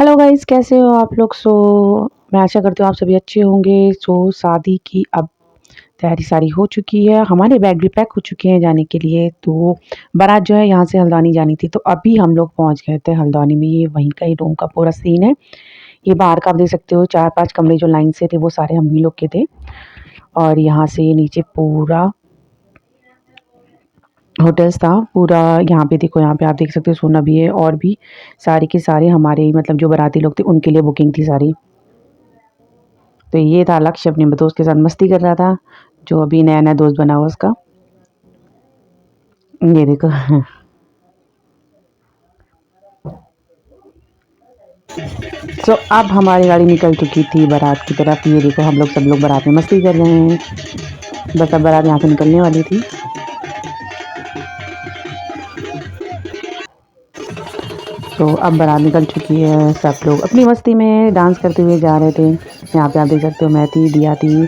Hello guys, कैसे हो आप लोग। मैं आशा करती हूँ आप सभी अच्छे होंगे। शादी की अब तैयारी सारी हो चुकी है, हमारे बैग भी पैक हो चुके हैं जाने के लिए। तो बारात जो है यहाँ से हल्द्वानी जानी थी, तो अभी हम लोग पहुँच गए थे हल्द्वानी में। ये वहीं का ही रूम का पूरा सीन है। ये बाहर का आप देख सकते हो, 4-5 कमरे जो लाइन से थे वो सारे हम ही लोग के थे। और यहाँ से ये नीचे पूरा होटल्स था पूरा। यहाँ पे देखो, यहाँ पे आप देख सकते हो सोना भी है, और भी सारे के सारे हमारे मतलब जो बाराती लोग थे उनके लिए बुकिंग थी सारी। तो ये था लक्ष्य, अपने दोस्त के साथ मस्ती कर रहा था, जो अभी नया नया दोस्त बना हुआ उसका। ये देखो। अब हमारी गाड़ी निकल चुकी थी बारात की तरफ। ये देखो, हम लोग सब लोग बारात में मस्ती कर रहे हैं। बस अब बारात यहाँ से निकलने वाली थी। अब बारात निकल चुकी है, सब लोग अपनी मस्ती में डांस करते हुए जा रहे थे। यहाँ पे आप देख सकते हो, मैं थी, दिया थी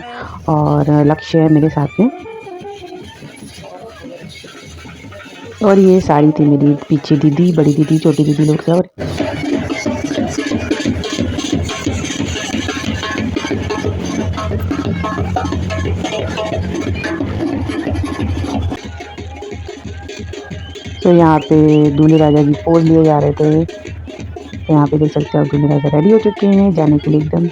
और लक्ष्य है मेरे साथ में। और ये साड़ी थी मेरी पीछे दीदी, बड़ी दीदी, छोटी दीदी लोग सब। यहाँ पे दूल्हे राजा की पोज लिए जा रहे थे। यहाँ पे देख सकते हो, दूल्हे राजा रेडी हो चुके हैं जाने के लिए एकदम।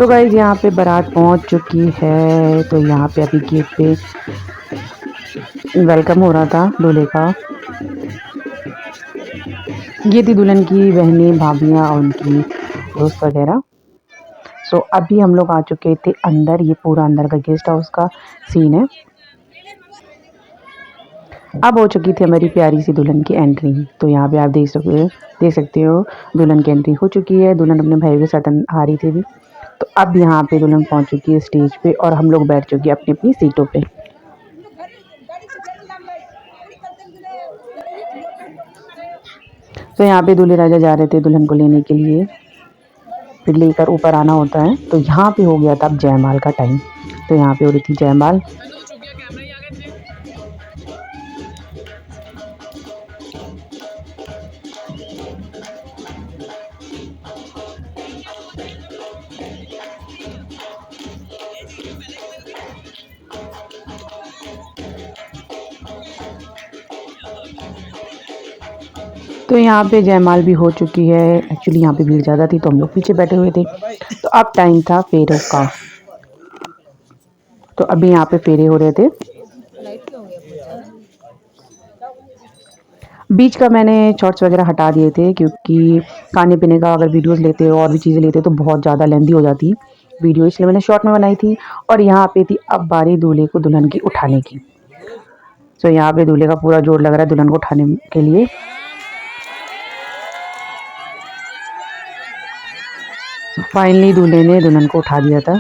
गाइज, यहाँ पे बारात पहुँच चुकी है। तो यहाँ पे अभी गेट पे वेलकम हो रहा था दूल्हे का। ये थी दुल्हन की बहनें, भाभियाँ और उनकी दोस्त वगैरह। अभी हम लोग आ चुके थे अंदर। ये पूरा अंदर का गेस्ट हाउस का सीन है। अब हो चुकी थी हमारी प्यारी सी दुल्हन की एंट्री। तो यहाँ पे आप देख सकते हो दुल्हन की एंट्री हो चुकी है। दुल्हन अपने भाई के साथ आ रही थी भी। तो अब यहाँ पे दुल्हन पहुँच चुकी है स्टेज पे, और हम लोग बैठ चुके हैं अपनी अपनी सीटों पे। तो यहाँ पे दूल्हे राजा जा रहे थे दुल्हन को लेने के लिए, फिर लेकर ऊपर आना होता है। तो यहाँ पे हो गया था अब जयमाल का टाइम। तो यहाँ पे हो रही थी जयमाल। तो यहाँ पे जयमाल भी हो चुकी है। एक्चुअली यहाँ पे भीड़ ज़्यादा थी तो हम लोग पीछे बैठे हुए थे। तो अब टाइम था फेरों का। तो अभी यहाँ पे फेरे हो रहे थे। बीच का मैंने शॉर्ट्स वगैरह हटा दिए थे, क्योंकि खाने पीने का अगर वीडियोस लेते और भी चीज़ें लेते तो बहुत ज़्यादा लेंदी हो जाती वीडियो, इसलिए मैंने शॉर्ट में बनाई थी। और यहाँ पे थी अब बारी दूल्हे को दुल्हन की उठाने की। तो यहाँ पे दूल्हे का पूरा जोर लग रहा है दुल्हन को उठाने के लिए। फाइनली दूल्हे ने दुल्हन को उठा दिया था।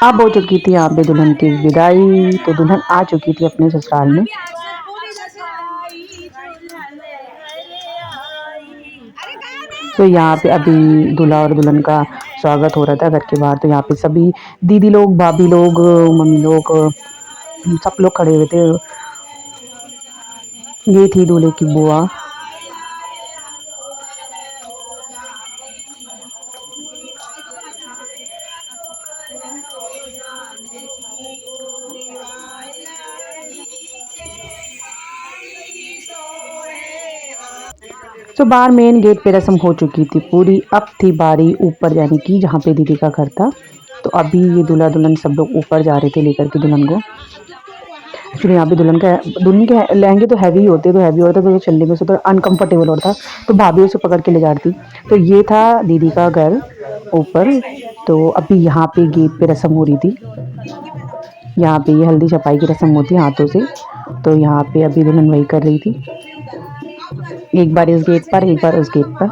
अब हो चुकी थी यहाँ पे दुल्हन की विदाई। तो दुल्हन आ चुकी थी अपने ससुराल में। तो यहाँ पे अभी दूल्हा और दुल्हन का स्वागत हो रहा था घर के बाहर। तो यहाँ पे सभी दीदी लोग, भाभी लोग, मम्मी लोग, सब लोग खड़े हुए थे। ये थी दूल्हे की बुआ। बाहर मेन गेट पे रस्म हो चुकी थी पूरी। अब थी बारी ऊपर जाने की, जहाँ पे दीदी का घर था। तो अभी ये दूल्हा दुल्हन सब लोग ऊपर जा रहे थे लेकर के दुल्हन को। एक्चुअली यहाँ पे दुल्हन के लहंगे तो हैवी होते, तो चलने में से तो अनकंफर्टेबल होता। तो भाभी उसे पकड़ के ले जा रही थी। तो ये था दीदी का घर ऊपर। तो अभी यहाँ पे गेट पे रस्म हो रही थी। यहाँ पे ये हल्दी छपाई की रस्म होती है हाथों से। तो यहाँ पे अभी दुल्हन वही कर रही थी, एक बार इस गेट पर, एक बार उस गेट पर।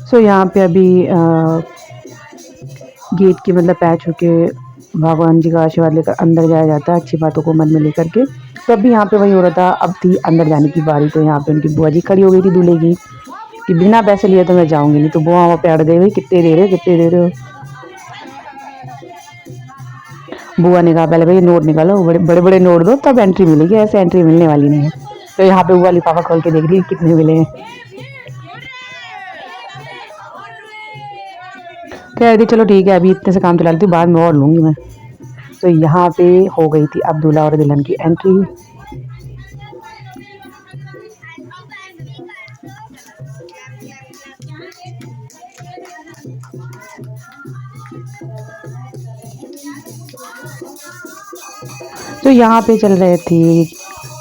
सो यहाँ पे अभी गेट की मतलब पैच होके भगवान जी का आशीर्वाद लेकर अंदर जाया जाता है, अच्छी बातों को मन में लेकर के। तो अभी यहाँ पे वही हो रहा था, अब थी अंदर जाने की बारी। तो यहाँ पे उनकी बुआ जी खड़ी हो गई थी दूल्हे की कि बिना पैसे लिए तो मैं जाऊंगी नहीं। तो बुआ वहाँ पे अड़ गई, भाई कितने दे रहे हो, कितने दे रहे हो। बुआ ने कहा पहले भाई नोट निकालो, बड़े बड़े बड़े नोट दो तब एंट्री मिलेगी, ऐसे एंट्री मिलने वाली नहीं है। तो यहाँ पे बुआ लिफाफा खोल के देख रही कितने मिले हैं। कह रही थी चलो ठीक है अभी इतने से काम चला लेती हूँ, बाद में और लूँगी मैं। तो यहाँ पे हो गई थी अब दूल्हा और दुल्हन की एंट्री। तो यहाँ पे चल रहे थे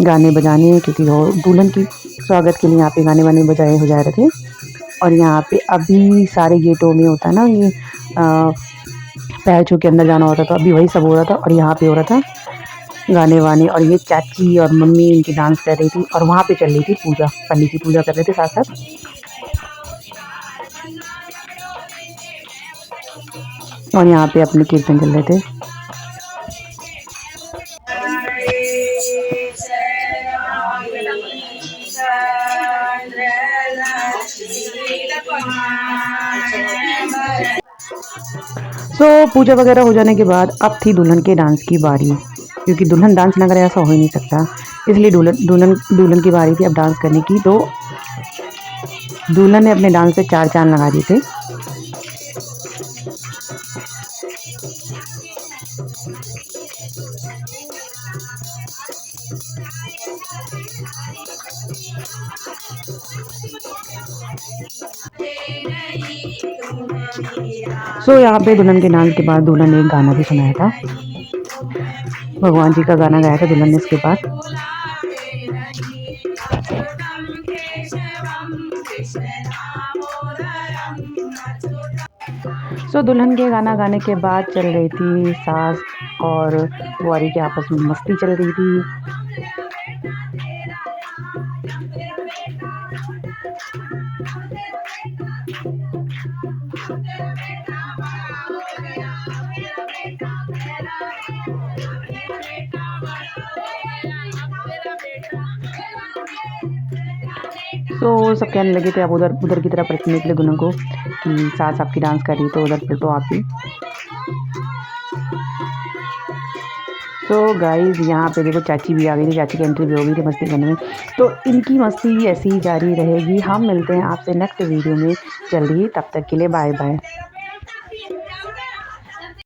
गाने बजाने, क्योंकि दुल्हन की स्वागत के लिए यहाँ पे गाने वाने बजाए हो जा रहे थे। और यहाँ पे अभी सारे गेटों में होता है ना ये पैर छू के अंदर जाना होता था, अभी वही सब हो रहा था। और यहाँ पे हो रहा था गाने वाने, और ये चाची और मम्मी इनकी डांस कर रही थी। और वहाँ पे चल रही थी पूजा, पंडित जी पूजा कर रहे थे साथ साथ। और यहाँ पे अपने कीर्तन चल रहे थे। पूजा वगैरह हो जाने के बाद अब थी दुल्हन के डांस की बारी, क्योंकि दुल्हन डांस ना करे ऐसा हो ही नहीं सकता। इसलिए दुल्हन की बारी थी अब डांस करने की। तो दुल्हन ने अपने डांस से 4 चांद लगा दिए थे। यहाँ पे दुल्हन के डांस के बाद दुल्हन ने एक गाना भी सुनाया था, भगवान जी का गाना गाया था दुल्हन ने इसके बाद। दुल्हन के गाना गाने के बाद चल रही थी सास और बुआरी के आपस में मस्ती चल रही थी। सब कहने लगे थे आप उधर की तरफ रखने के लिए दुल्हन को कि सास आपकी डांस कर रही तो उधर फिर तो आप भी। गाइस यहाँ पे देखो चाची भी आ गई थी, चाची की एंट्री भी हो गई थी मस्ती करने में। तो इनकी मस्ती ऐसी ही जारी रहेगी। हम मिलते हैं आपसे नेक्स्ट वीडियो में जल्दी ही, तब तक के लिए बाय बाय।